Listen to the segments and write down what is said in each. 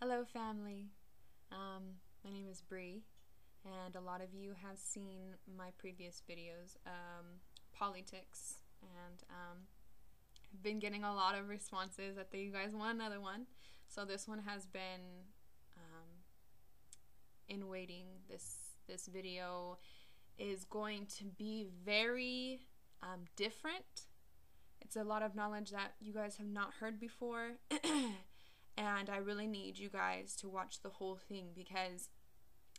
Hello family, my name is Bree, and a lot of you have seen my previous videos, politics, and I've been getting a lot of responses that you guys want another one, so this one has been in waiting. This video is going to be very different. It's a lot of knowledge that you guys have not heard before. And I really need you guys to watch the whole thing, because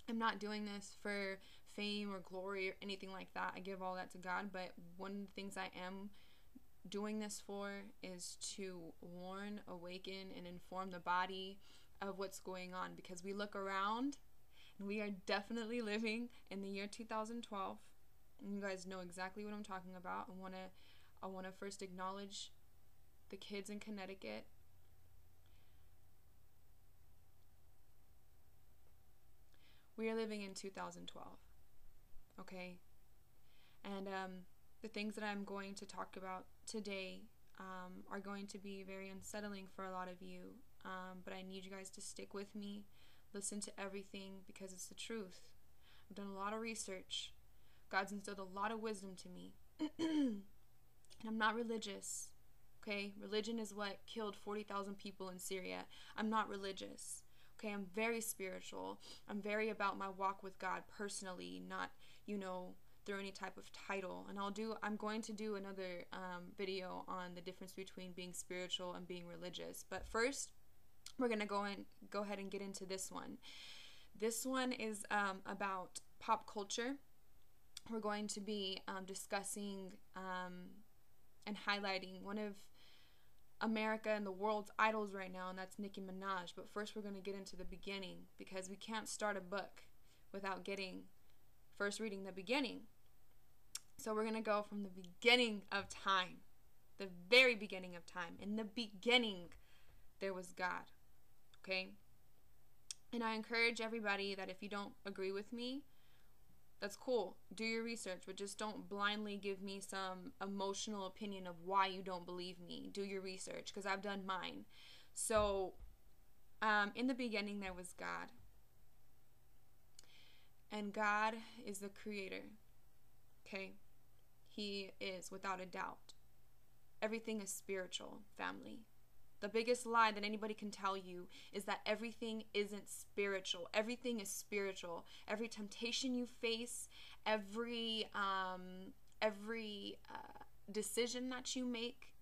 I'm not doing this for fame or glory or anything like that. I give all that to God, but one of the things I am doing this for is to warn, awaken, and inform the body of what's going on, because we look around and we are definitely living in the year 2012, and you guys know exactly what I'm talking about. I want to first acknowledge the kids in Connecticut. We are living in 2012, okay? And the things that I'm going to talk about today are going to be very unsettling for a lot of you, but I need you guys to stick with me, listen to everything, because it's the truth. I've done a lot of research. God's instilled a lot of wisdom to me. And I'm not religious, okay? Religion is what killed 40,000 people in Syria. I'm not religious. Okay, I'm very spiritual. I'm very about my walk with God personally, not, through any type of title. And I'm going to do another video on the difference between being spiritual and being religious. But first, we're going to go ahead and get into this one. This one is about pop culture. We're going to be discussing and highlighting one of America and the world's idols right now, and that's Nicki Minaj. But first we're going to get into the beginning, because we can't start a book without first reading the beginning. So we're going to go from the beginning of time, the very beginning of time. In the beginning there was God, okay? And I encourage everybody that if you don't agree with me, that's cool. Do your research, but just don't blindly give me some emotional opinion of why you don't believe me. Do your research, because I've done mine. So, in the beginning there was God. And God is the creator. Okay? He is, without a doubt. Everything is spiritual, family. The biggest lie that anybody can tell you is that everything isn't spiritual. Everything is spiritual. Every temptation you face, every decision that you make,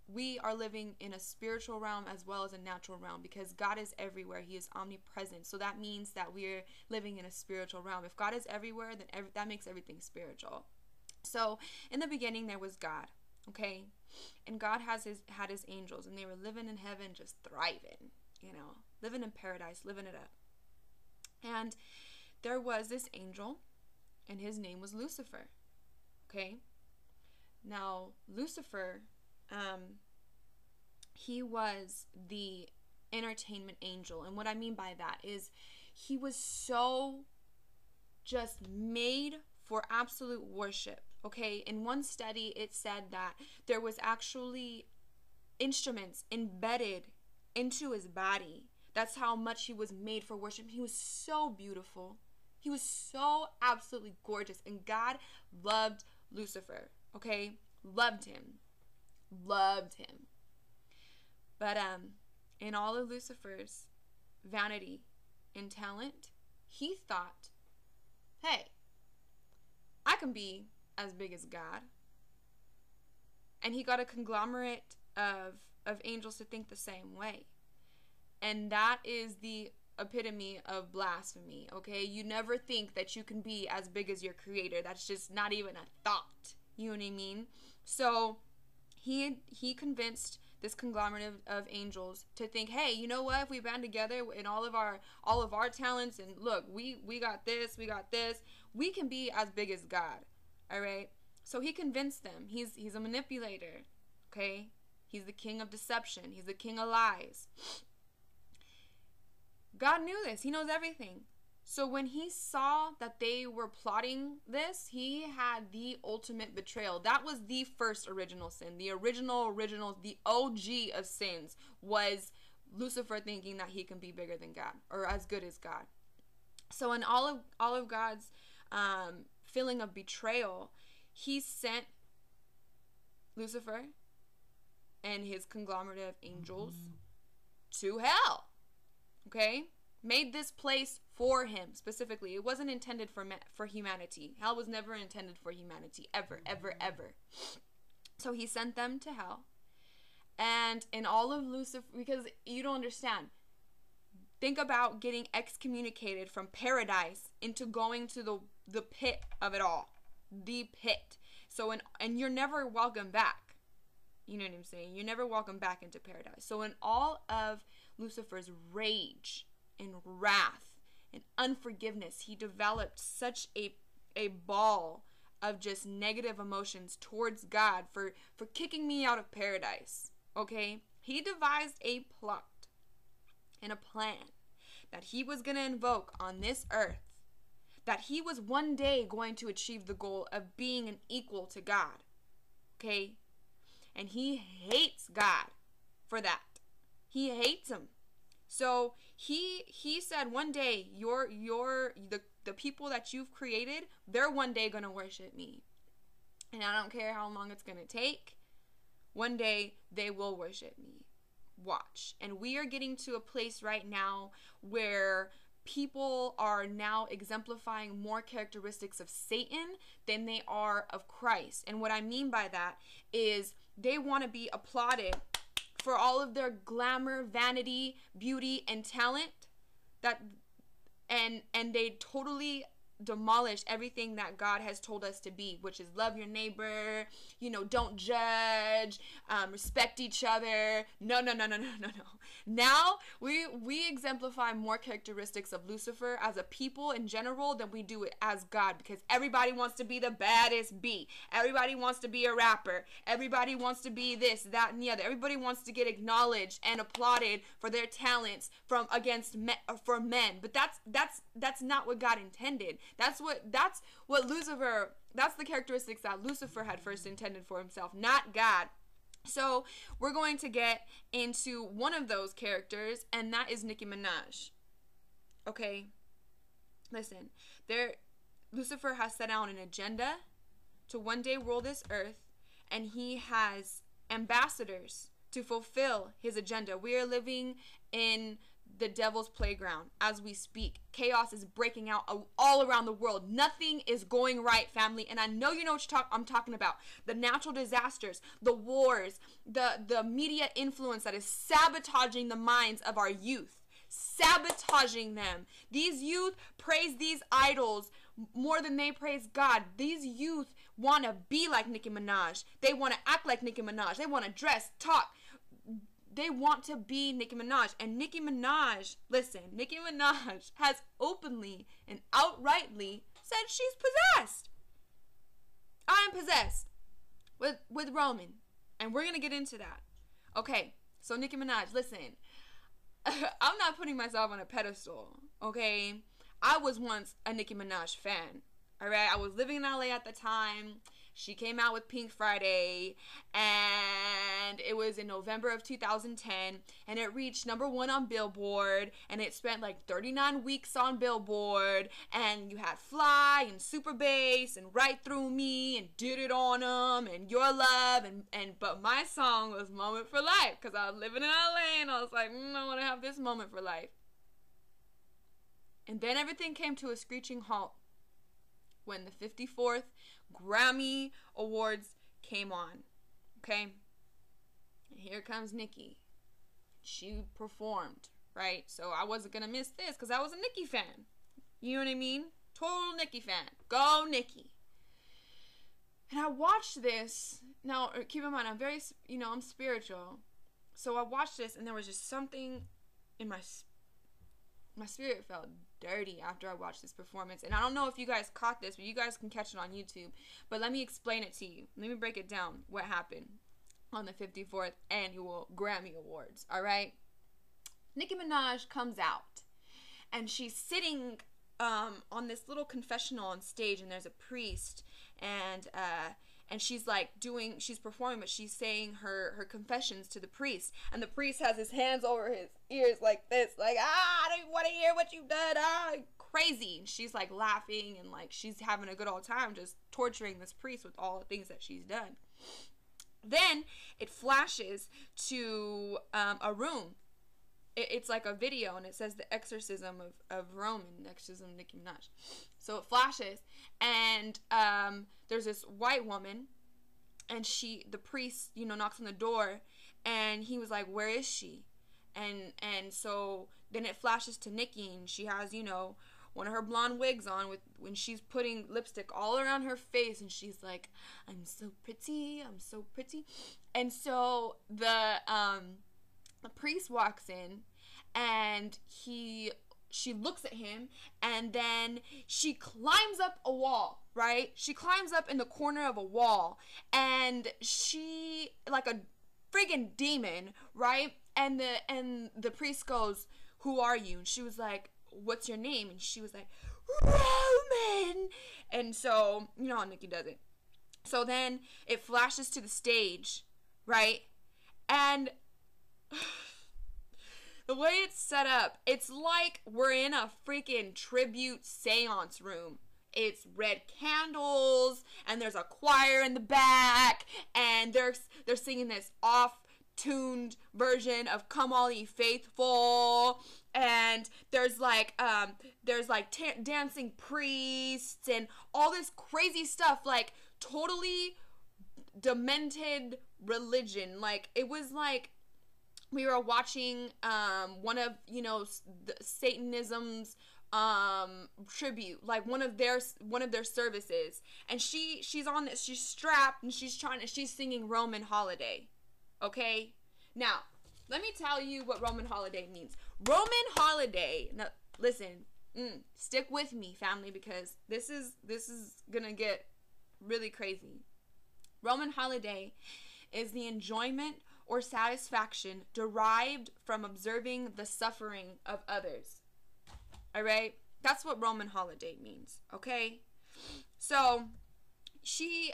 we are living in a spiritual realm as well as a natural realm, because God is everywhere. He is omnipresent. So that means that we're living in a spiritual realm. If God is everywhere, then that makes everything spiritual. So in the beginning there was God. Okay, and God had his angels, and they were living in heaven, just thriving, living in paradise, living it up. And there was this angel, and his name was Lucifer. Okay, now Lucifer, he was the entertainment angel, and what I mean by that is he was so just made for absolute worship. Okay, in one study it said that there was actually instruments embedded into his body. That's how much he was made for worship. He was so beautiful. He was so absolutely gorgeous, and God loved Lucifer. Okay, loved him. But in all of Lucifer's vanity and talent, he thought, hey, I can be as big as God. And he got a conglomerate of angels to think the same way. And that is the epitome of blasphemy, okay? You never think that you can be as big as your creator. That's just not even a thought. You know what I mean? So he convinced this conglomerate of angels to think, hey, you know what? If we band together in all of our talents, and look, we got this, we can be as big as God. All right? So he convinced them. He's a manipulator. Okay? He's the king of deception. He's the king of lies. God knew this. He knows everything. So when he saw that they were plotting this, he had the ultimate betrayal. That was the first original sin. The original, the OG of sins was Lucifer thinking that he can be bigger than God or as good as God. So in all of God's feeling of betrayal, he sent Lucifer and his conglomerate of angels to hell. Okay? Made this place for him specifically. It wasn't intended for humanity. Hell was never intended for humanity. Ever, ever, ever. So he sent them to hell. And in all of Lucifer, because you don't understand, think about getting excommunicated from paradise into going to the pit of it all. The pit. So, and you're never welcome back. You know what I'm saying? You're never welcome back into paradise. So in all of Lucifer's rage and wrath and unforgiveness, he developed such a ball of just negative emotions towards God for kicking me out of paradise. Okay? He devised a plot and a plan that he was going to invoke on this earth, that he was one day going to achieve the goal of being an equal to God. Okay? And he hates God for that. He hates him. So he said one day the people that you've created, they're one day going to worship me. And I don't care how long it's going to take. One day they will worship me. Watch. And we are getting to a place right now where people are now exemplifying more characteristics of Satan than they are of Christ. And what I mean by that is they want to be applauded for all of their glamour, vanity, beauty, and talent, and they totally demolish everything that God has told us to be, which is love your neighbor, don't judge, respect each other. No. Now we exemplify more characteristics of Lucifer as a people in general than we do it as God, because everybody wants to be the baddest bee. Everybody wants to be a rapper. Everybody wants to be this, that, and the other. Everybody wants to get acknowledged and applauded for their talents for men. But that's not what God intended. That's what Lucifer, that's the characteristics that Lucifer had first intended for himself, not God. So we're going to get into one of those characters, and that is Nicki Minaj. Okay, listen, Lucifer has set out an agenda to one day rule this earth, and he has ambassadors to fulfill his agenda. We are living in the devil's playground as we speak. Chaos is breaking out all around the world. Nothing is going right, family. And I know you know what I'm talking about. The natural disasters, the wars, the media influence that is sabotaging the minds of our youth. Sabotaging them. These youth praise these idols more than they praise God. These youth want to be like Nicki Minaj. They want to act like Nicki Minaj. They want to dress, talk. They want to be Nicki Minaj. And Nicki Minaj, listen, Nicki Minaj has openly and outrightly said she's possessed. I am possessed with Roman. And we're going to get into that. Okay, so Nicki Minaj, listen. I'm not putting myself on a pedestal, okay? I was once a Nicki Minaj fan, all right? I was living in LA at the time. She came out with Pink Friday, and it was in November of 2010, and it reached #1 on Billboard, and it spent like 39 weeks on Billboard, and you had Fly and Super Bass and Right Through Me and Did It On 'Em and Your Love, but my song was Moment for Life, because I was living in LA, and I was like, I want to have this moment for life. And then everything came to a screeching halt when the 54th Grammy Awards came on, okay? And here comes Nicki. She performed, right? So I wasn't going to miss this because I was a Nicki fan. You know what I mean? Total Nicki fan. Go Nicki. And I watched this. Now, keep in mind, I'm very, I'm spiritual. So I watched this, and there was just something in my spirit felt dirty after I watched this performance. And I don't know if you guys caught this, but you guys can catch it on YouTube. But let me explain it to you. Let me break it down what happened on the 54th Annual Grammy Awards, all right? Nicki Minaj comes out, and she's sitting on this little confessional on stage, and there's a priest, and and she's performing, but she's saying her confessions to the priest, and the priest has his hands over his ears like this, like, I don't want to hear what you've done, crazy. And she's like laughing, and like she's having a good old time just torturing this priest with all the things that she's done. Then it flashes to a room. It's like a video, and it says the exorcism of Roman, exorcism of Nicki Minaj. So it flashes, and there's this white woman, and the priest, knocks on the door, and he was like, where is she? And so then it flashes to Nicki, and she has, one of her blonde wigs on when she's putting lipstick all around her face, and she's like, I'm so pretty. And so the priest walks in, and she looks at him, and then she climbs up a wall, right? She climbs up in the corner of a wall, and she, like a friggin' demon, right? And the priest goes, who are you? And she was like, what's your name? And she was like, Roman. And so, you know how Nicki does it. So then it flashes to the stage, right? And the way it's set up, it's like we're in a freaking tribute seance room. It's red candles, and there's a choir in the back, and they're singing this off-tuned version of Come All Ye Faithful, and there's dancing priests and all this crazy stuff, like totally demented religion. Like, it was like we were watching one of the Satanism's tribute, like one of their services, and she's on this, she's strapped, and she's singing Roman Holiday. Okay, now let me tell you what Roman Holiday means. Roman Holiday, now listen, stick with me, family, because this is gonna get really crazy. Roman Holiday is the enjoyment or satisfaction derived from observing the suffering of others. All right? That's what Roman Holiday means, okay? So she's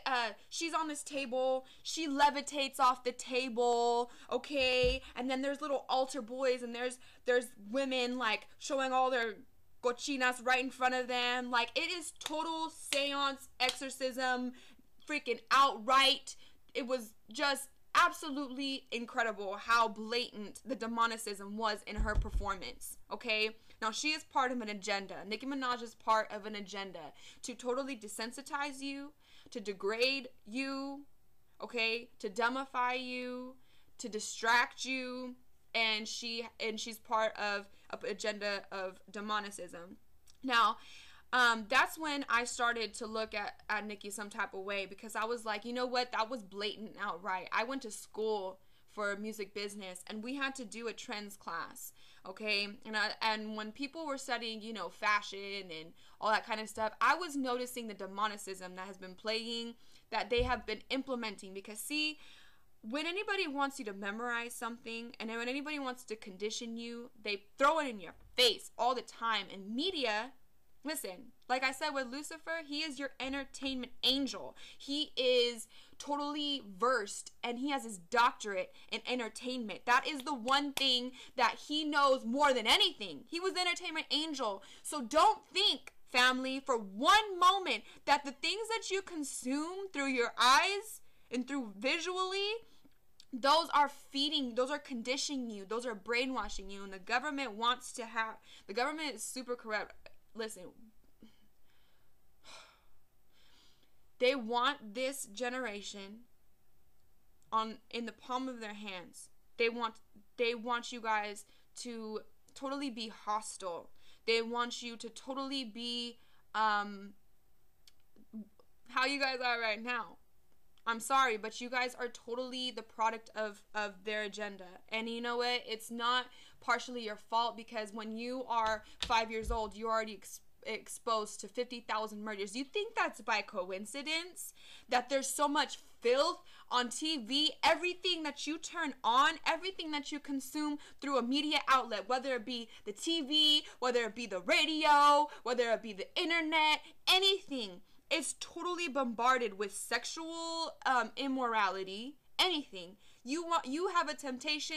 on this table, she levitates off the table, okay? And then there's little altar boys, and there's women like showing all their cochinas right in front of them. Like, it is total seance, exorcism, freaking outright. It was just absolutely incredible how blatant the demonicism was in her performance, okay? Now, she is part of an agenda. Nicki Minaj is part of an agenda to totally desensitize you, to degrade you, okay, to dumbify you, to distract you, and she's part of an agenda of demonicism. Now, that's when I started to look at Nicki some type of way, because I was like, you know what, that was blatant outright. I went to school for music business, and we had to do a trends class, okay? And when people were studying, fashion and all that kind of stuff, I was noticing the demonicism that has been plaguing, that they have been implementing. Because see, when anybody wants you to memorize something, and when anybody wants to condition you, they throw it in your face all the time. And media, listen, like I said with Lucifer, he is your entertainment angel. He is totally versed, and he has his doctorate in entertainment. That is the one thing that he knows more than anything. He was the entertainment angel. So don't think, family, for one moment that the things that you consume through your eyes and through visually, those are conditioning you, those are brainwashing you, and the government is super corrupt. Listen, they want this generation in the palm of their hands. They want you guys to totally be hostile. They want you to totally be how you guys are right now. I'm sorry, but you guys are totally the product of their agenda. And you know what? It's not partially your fault, because when you are 5 years old, you're already exposed to 50,000 murders. You think that's by coincidence that there's so much filth on TV? Everything that you turn on, everything that you consume through a media outlet, whether it be the TV, whether it be the radio, whether it be the internet, anything, is totally bombarded with sexual immorality, anything. You have a temptation